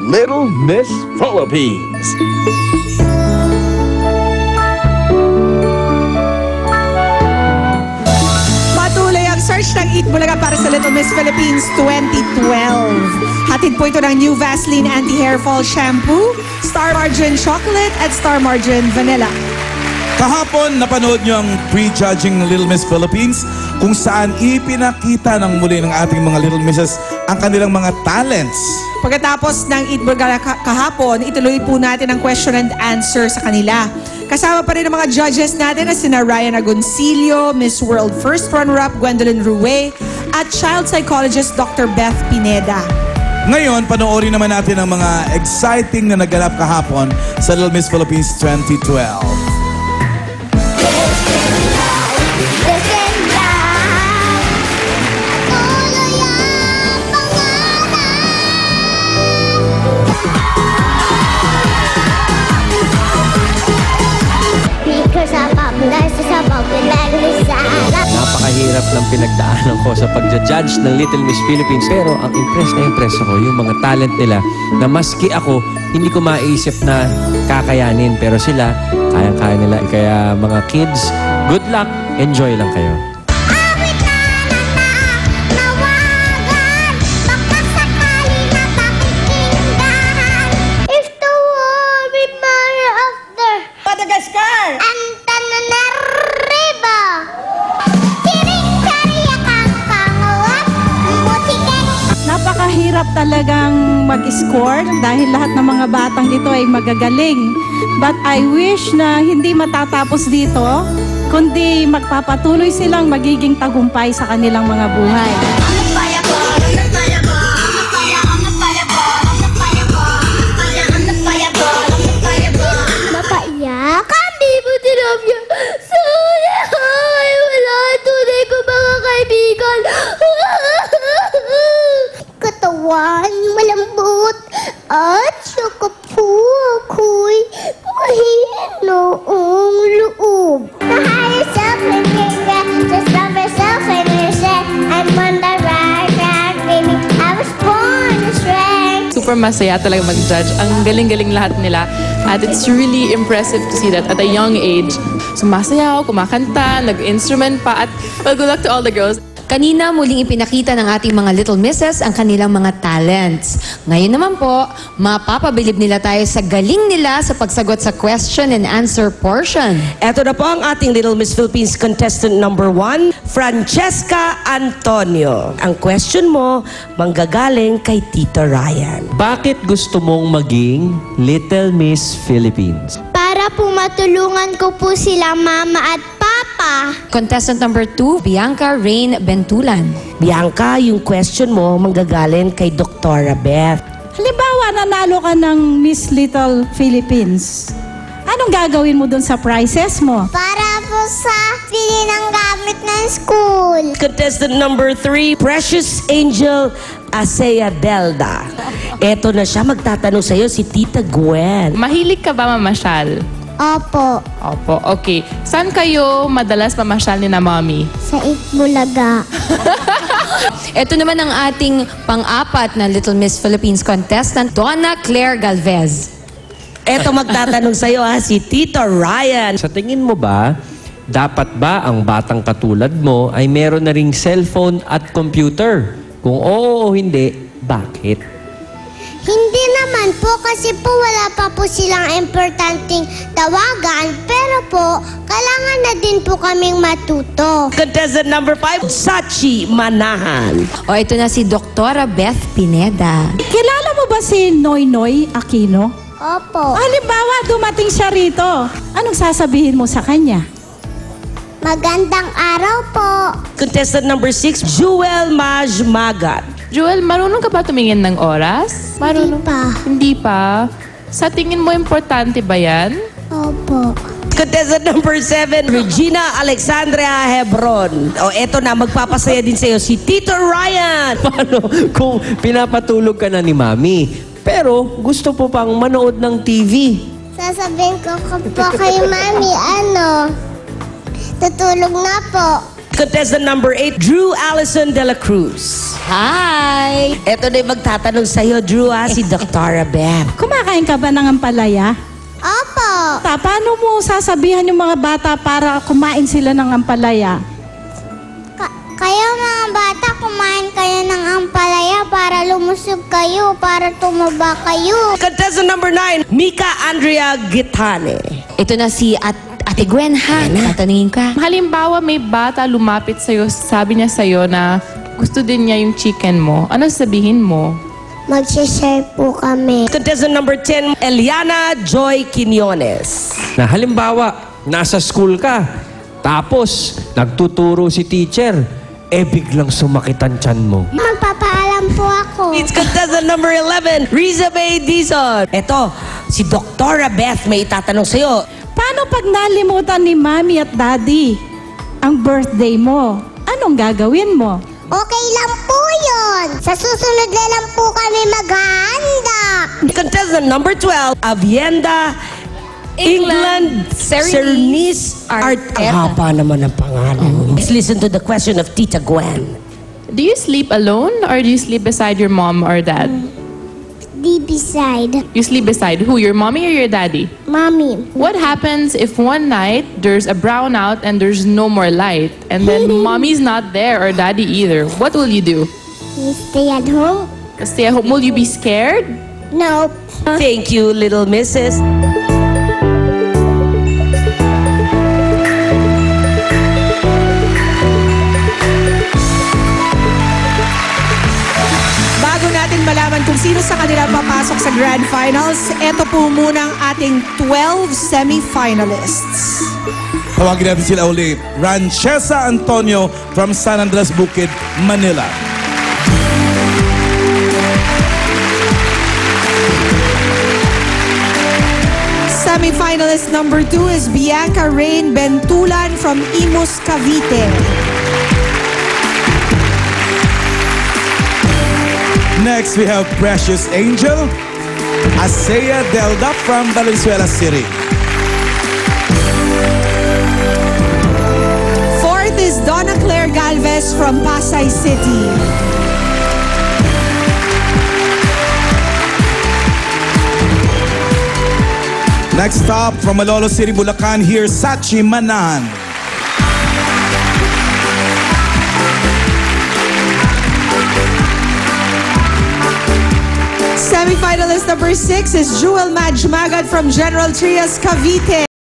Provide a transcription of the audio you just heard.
Little Miss Philippines. Patuloy ang search ng Eat Bulaga para sa Little Miss Philippines 2012. Hatid po ito ng New Vaseline Anti-Hair Fall Shampoo, Star Margarine Chocolate at Star Margarine Vanilla. Kahapon, napanood nyo ang pre-judging ng Little Miss Philippines kung saan ipinakita ng muli ng ating mga Little Misses ang kanilang mga talents. Pagkatapos ng Eat Bulaga kahapon, ituloy po natin ang question and answer sa kanila. Kasama pa rin ang mga judges natin na sina Ryan Agoncillo, Miss World First Runner-Up Gwendolyn Rue, at child psychologist Dr. Beth Pineda. Ngayon, panoorin naman natin ang mga exciting na naganap kahapon sa Little Miss Philippines 2012. Napakahirap ng pinagdaanan ko sa pagja-judge ng Little Miss Philippines. Pero ang impress na impress ako, yung mga talent nila na maski ako, hindi ko maisip na kakayanin. Pero sila, kayang-kaya nila. Kaya mga kids, good luck. Enjoy lang kayo. Napakahirap talagang mag-score dahil lahat ng mga batang ito ay magagaling. But I wish na hindi matatapos dito, kundi magpapatuloy silang magiging tagumpay sa kanilang mga buhay. Mapaiyak, hindi mo tinapya. Sorry, wala. Tunay ko mga kaibigan. Katawan, malambot, at saka po ako'y mahinoong loob. Mahal yourself and regret, just love yourself and yourself. I'm on the right track, baby. I was born this way. Super masaya talaga mag-judge. Ang galing-galing lahat nila. At it's really impressive to see that at a young age. Sumasayaw, kumakanta, nag-instrument pa. At well, good luck to all the girls. Kanina muling ipinakita ng ating mga Little Misses ang kanilang mga talents. Ngayon naman po, mapapabilib nila tayo sa galing nila sa pagsagot sa question and answer portion. Eto na po ang ating Little Miss Philippines contestant number 1, Francesca Antonio. Ang question mo, manggagaling kay Tito Ryan. Bakit gusto mong maging Little Miss Philippines? Para po matulungan ko po sila mama at papa. Contestant number 2, Bianca Rain Bentulan. Bianca, yung question mo, manggagaling kay Dr. Beth. Halimbawa, nanalo ka ng Miss Little Philippines. Anong gagawin mo dun sa prizes mo? Para po sa pili ng gamit ng school. Contestant number 3, Precious Angel Asea Delda. Eto na siya, magtatanong sa'yo si Tita Gwen. Mahilig ka ba mamasyal? Opo, Opo, okay. Saan kayo madalas mamasyal ni na mommy? sa Itbulaga. Ito naman ang ating pang-apat na Little Miss Philippines contestant, Donna Claire Galvez. Eto magtatanong sa'yo si Tita Ryan. Sa tingin mo ba, dapat ba ang batang katulad mo ay meron na ring cellphone at computer? Kung oo o hindi, bakit? Hindi naman po kasi po wala pa po silang importanteng tawagan. Pero po, kailangan na din po kaming matuto. Contestant number 5, Sachi Manahan. O ito na si Dr. Beth Pineda. Kilala mo ba si Noynoy Aquino? Opo, Halimbawa, dumating siya rito. Anong sasabihin mo sa kanya? magandang araw po. Contestant number 6, Jewel Maj Magat. Joel, marunong ka ba tumingin ng oras? Marunong? Hindi pa. Hindi pa? Sa tingin mo, importante ba yan? Opo. Contestant number 7, Regina Alexandria Hebron. O eto na, magpapasaya din sa'yo si Tito Ryan. Paano kung pinapatulog ka na ni Mami, pero gusto po pang manood ng TV? Sasabihin ko po kay Mami, tutulog na po. Contestant number 8, Drew Allison de la Cruz. Hi! Ito na yung magtatanong sa'yo, Drew, si Dr. Beth. Kumakain ka ba ng ampalaya? Opo. Paano mo sasabihan yung mga bata para kumain sila ng ampalaya? Kayo mga bata, kumain kayo ng ampalaya para lumusog kayo, para tumaba kayo. Contestant number 9, Mika Andrea Gitane. Ito na si Ate Gwen, ha? Tatanungin ka. Halimbawa, may bata lumapit sa'yo, sabi niya sa'yo na gusto din niya yung chicken mo. Ano sabihin mo? Mag-share po kami. Contestant number 10, Eliana Joy Quinones. Na halimbawa, nasa school ka, tapos nagtuturo si teacher, biglang sumakit ang tiyan mo. Magpapaalam po ako. It's contestant number 11, Riza May Dizon. Ito, si Dr. Beth may itatanong sa'yo. Paano pag nalimutan ni Mami at Daddy ang birthday mo? Anong gagawin mo? Okay lang po yun. Sa susunod na lang po kami maghahanda. Contestant number 12, Avienda England Cernis Art. Ang haba naman ang pangalan. Let's listen to the question of Tita Gwen. Do you sleep alone or do you sleep beside your mom or dad? Di beside. You sleep beside who? Your mommy or your daddy? Mommy. What happens if one night there's a brownout and there's no more light and then mommy's not there or daddy either? What will you do? You stay at home? Stay at home. Will you be scared? No. Thank you, little missus. Bago natin malaman kung sino sa kanila papasok sa Grand Finals, eto po muna ang ating 12 semi-finalists. Tawagin natin sila ulit. Francesca Antonio from San Andres Bukid, Manila. Semi-finalist number 2 is Bianca Rain Bentulan from Imus, Cavite. Next, we have Precious Angel Asea Delda from Valenzuela City. Fourth is Donna Claire Galvez from Pasay City. Next stop, from Malolo City, Bulacan, here's Sachi Manan. Semi-finalist number 6 is Jewel Majmagad from General Trias, Cavite.